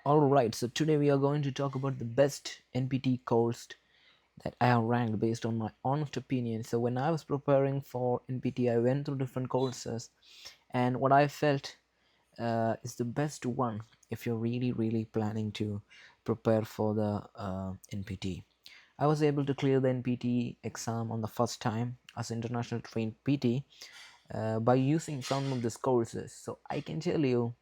Alright, so today we are going to talk about the best NPT course that I have ranked based on my honest opinion. So when I was preparing for NPT, I went through different courses, and what I felt is the best one if you're really planning to prepare for the NPT. I was able to clear the NPT exam on the first time as international trained PT by using some of these courses. So I can tell you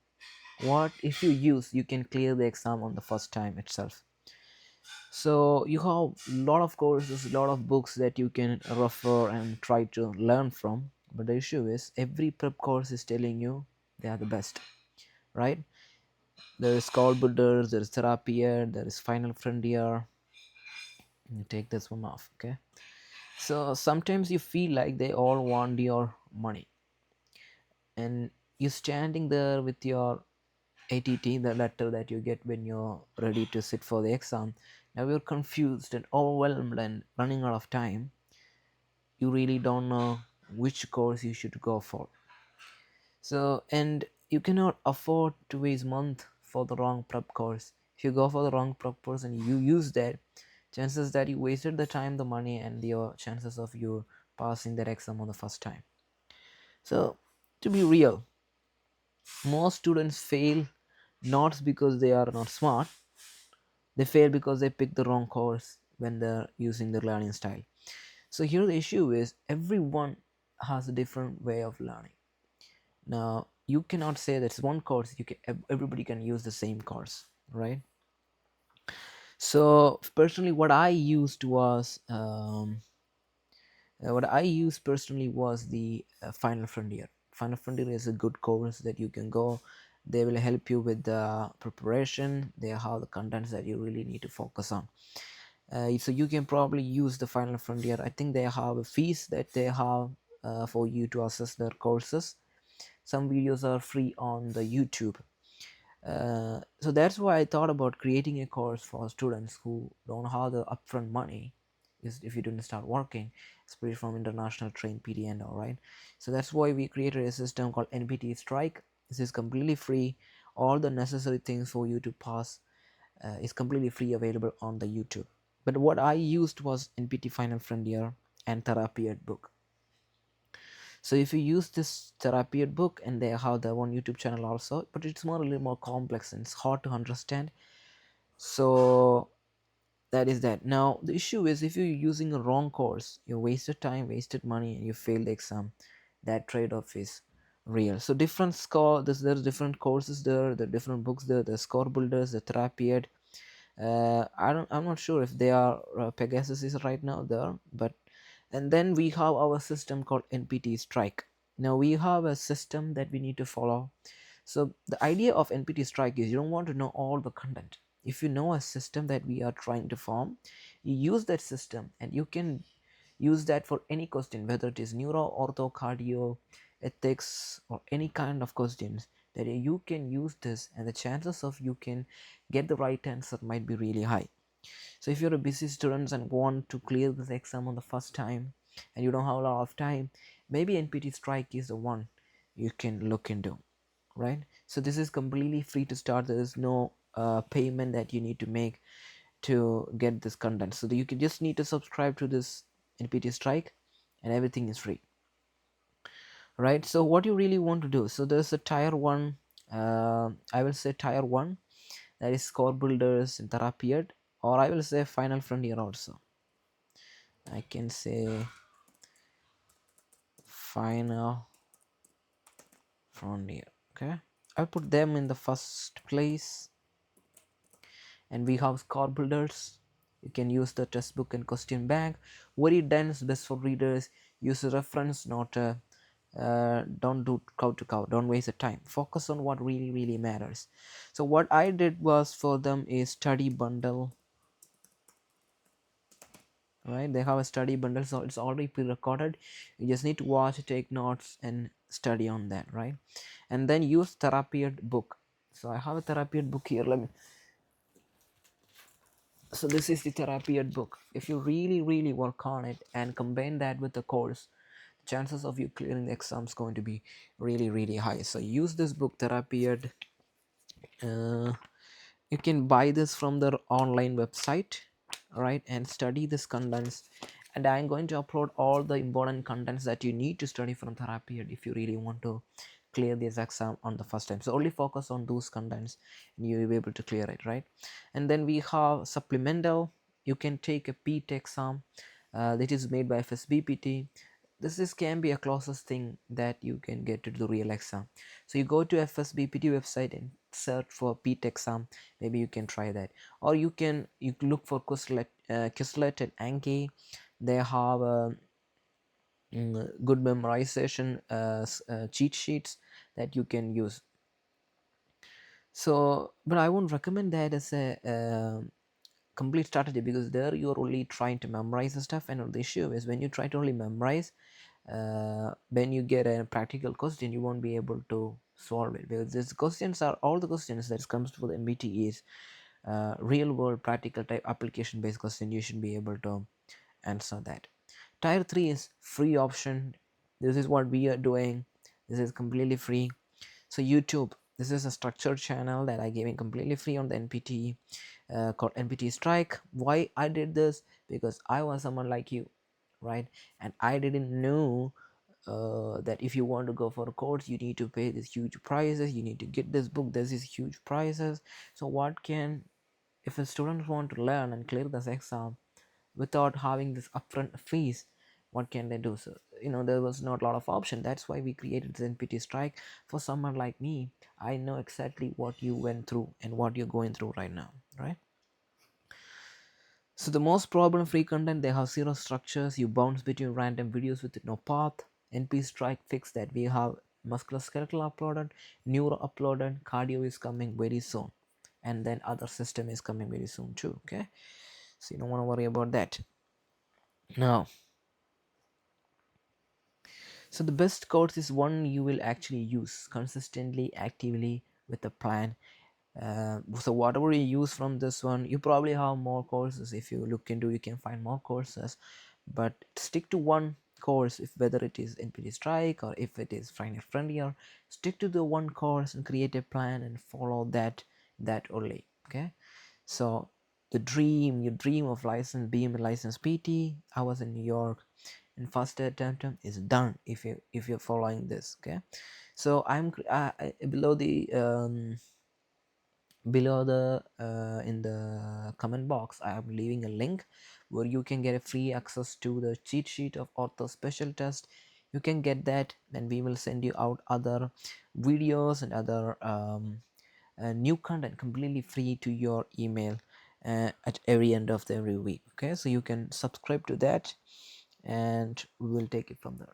what if you use, you can clear the exam on the first time itself. So you have a lot of courses, a lot of books that you can refer and try to learn from, but the issue is every prep course is telling you they are the best, right? There is call builders, there is therapy, there is final frontier. You take this one off, okay? So sometimes you feel like they all want your money, and you're standing there with your ATT, the letter that you get when you're ready to sit for the exam. Now you're confused and overwhelmed and running out of time. You really don't know which course you should go for. So, and you cannot afford to waste month for the wrong prep course. If you go for the wrong prep course and you use that, chances that you wasted the time, the money, and your chances of you passing that exam on the first time. So, to be real, most students fail not because they are not smart. They fail because they pick the wrong course when they're using the learning style. So here the issue is everyone has a different way of learning. Now you cannot say that's one course you can everybody can use the same course, right? So personally what I used personally was the Final Frontier. Final Frontier is a good course that you can go. They will help you with the preparation. They have the contents that you really need to focus on. So you can probably use the Final Frontier. I think they have a fees that they have for you to access their courses. Some videos are free on the YouTube. So that's why I thought about creating a course for students who don't have the upfront money is if you didn't start working, especially from international trained PD and all, right? So that's why we created a system called NPTE Strike. This is completely free. All the necessary things for you to pass is completely free, available on the YouTube. But what I used was NPT Final Frontier and Therapy Ed book. So if you use this Therapy Ed book, and they have their own YouTube channel also, but it's more a little more complex and it's hard to understand. So that is that. Now the issue is if you're using a wrong course, you wasted time, wasted money, and you fail the exam. That trade-off is real. So different score. There's different courses there, the different books there, the score builders, the Therapy Ed. I'm not sure if they are Pegasus is right now there, but and then we have our system called NPT Strike. Now we have a system that we need to follow. So the idea of NPT Strike is you don't want to know all the content. If you know a system that we are trying to form, you use that system and you can use that for any question, whether it is neuro, ortho, cardio, ethics, or any kind of questions, that you can use this and the chances of you can get the right answer might be really high. So if you're a busy student and want to clear this exam on the first time and you don't have a lot of time, maybe NPT Strike is the one you can look into, right? So this is completely free to start. There is no payment that you need to make to get this content. So you can just need to subscribe to this NPT Strike and everything is free, right? So what you really want to do, so there's a tier 1, I will say tier 1, that is score builders and Therapy Ed, or I will say Final Frontier also. I can say Final Frontier, okay? I'll put them in the first place. And we have score builders. You can use the textbook and question bank. Very dense, best for readers. Use a reference, not a don't do cow to cow. Don't waste the time. Focus on what really matters. So what I did was for them a study bundle, right? They have a study bundle, so it's already pre-recorded. You just need to watch, take notes, and study on that, right? And then use Therapy Ed book. So I have a Therapy Ed book here. So this is the Therapy Ed book. If you really work on it and combine that with the course, chances of you clearing the exam is going to be really high. So use this book, Therapy Ed, You can buy this from their online website, right, and study this contents. And I'm going to upload all the important contents that you need to study from therapy if you really want to clear this exam on the first time. So only focus on those contents and you will be able to clear it, right? And then we have supplemental. You can take a PT exam that is made by FSBPT. This can be a closest thing that you can get to the real exam. So you go to FSBPT website and search for PT exam. Maybe you can try that, or you can look for Quizlet and Anki. They have good memorization cheat sheets that you can use. So, but I won't recommend that as a complete strategy, because there you're only trying to memorize the stuff, and the issue is when you try to only memorize, when you get a practical question, you won't be able to solve it, because these questions are all the questions that comes to the NPTE is real world practical type application based question. You should be able to answer that. Tier 3 is free option. This is what we are doing. This is completely free. So YouTube, this is a structured channel that I gave completely free on the NPT, called NPT Strike. Why I did this? Because I was someone like you, right? And I didn't know that if you want to go for a course, you need to pay these huge prices. You need to get this book. There's these huge prices. So what can, if a student want to learn and clear this exam without having this upfront fees, what can they do? So there was not a lot of option. That's why we created this NPT Strike. For someone like me, I know exactly what you went through and what you're going through right now, right? So the most problem free content, they have zero structures. You bounce between random videos with no path. NP Strike fix that. We have musculoskeletal uploaded, neuro uploaded, cardio is coming very soon, and then other system is coming very soon too. Okay, so you don't want to worry about that. Now, so the best course is one you will actually use consistently, actively, with a plan. So whatever you use from this one, you probably have more courses. If you look into, you can find more courses, but stick to one course. If whether it is NPT Strike or if it is Final Frontier, stick to the one course and create a plan and follow that only. Okay, so your dream of license, being a licensed PT. I was in New York, and first attempt is done if you're following this. Okay, so I'm below the in the comment box, I am leaving a link where you can get a free access to the cheat sheet of author special test. You can get that, and we will send you out other videos and other new content completely free to your email at every end of every week. Okay, so you can subscribe to that, and we will take it from there.